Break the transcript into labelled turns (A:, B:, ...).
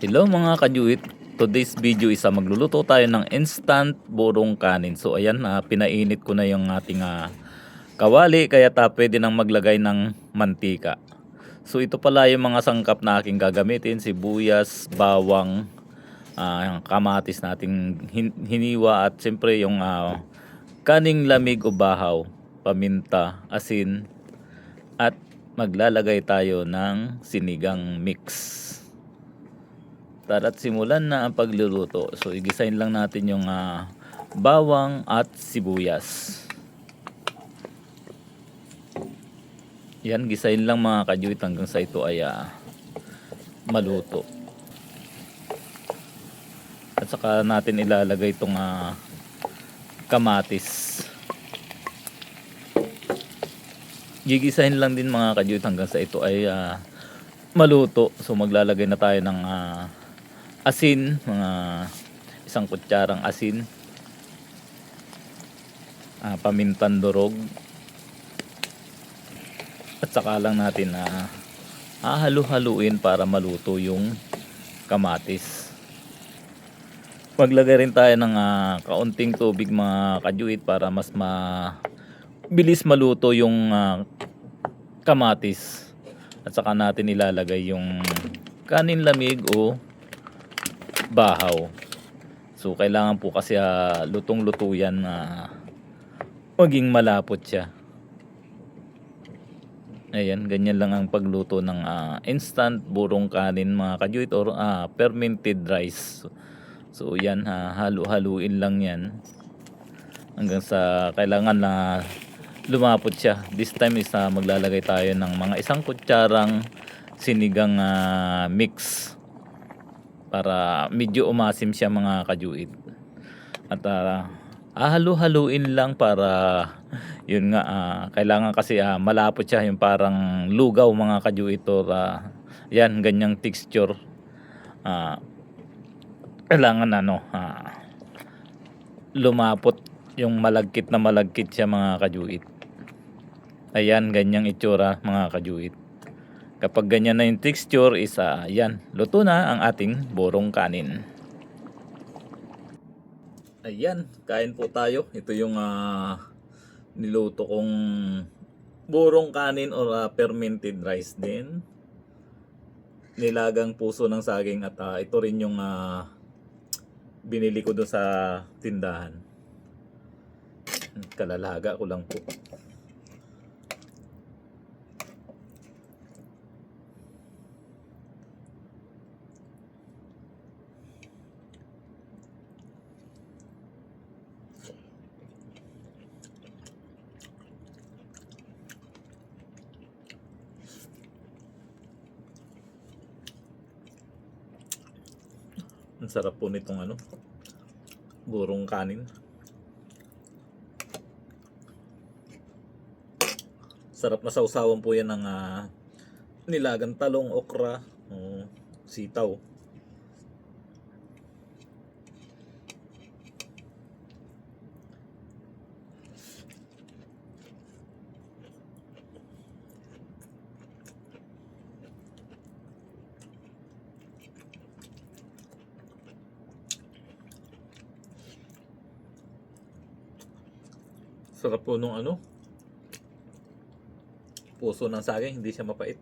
A: Hello mga kajuit, today's video isa magluluto tayo ng instant burong kanin. So ayan, pinainit ko na yung ating kawali kaya pwede nang maglagay ng mantika. So ito pala yung mga sangkap na aking gagamitin: sibuyas, bawang, yung kamatis nating hiniwa, at siyempre yung kaning lamig o bahaw, paminta, asin, at maglalagay tayo ng sinigang mix. Tara't simulan na ang pagluluto. So igisahin lang natin yung bawang at sibuyas. Yan, gisahin lang mga kajuit hanggang sa ito ay maluto. At saka natin ilalagay itong kamatis. Gigisahin lang din mga kajuit hanggang sa ito ay maluto. So maglalagay na tayo ng asin, mga isang kutsarang asin, pamintang durog, at saka lang natin halu-haluin para maluto yung kamatis. Maglagay rin tayo ng kaunting tubig mga kajuit para mas mabilis maluto yung kamatis. At saka natin ilalagay yung kanin lamig o bahaw. So kailangan po kasi lutong-luto yan, maging malapot siya. Ayan, ganyan lang ang pagluto ng instant burong kanin mga kajuit, or fermented rice. So yan, halu-haluin lang yan hanggang sa kailangan na lumapot siya. This time is maglalagay tayo ng mga isang kutsarang sinigang mix para medyo umasim siya mga kajuit. At halu-haluin lang para yun nga, kailangan kasi malapot siya, yung parang lugaw mga kajuit, or yan, ganyang texture. Kailangan lumapot, yung malagkit na malagkit siya mga kajuit. Ayan, ganyang itsura mga kajuit. Kapag ganyan na yung texture is yan, luto na ang ating burong kanin. Ayan, kain po tayo. Ito yung niluto kong burong kanin, or fermented rice din. Nilagang puso ng saging, at ito rin yung binili ko doon sa tindahan. Kalalaga ko lang po. Ang sarap po nitong burong kanin. Sarap na sausawan po yan ng nilagang talong, okra, sitaw. Sarap po nung puso ng saging, hindi siya mapait.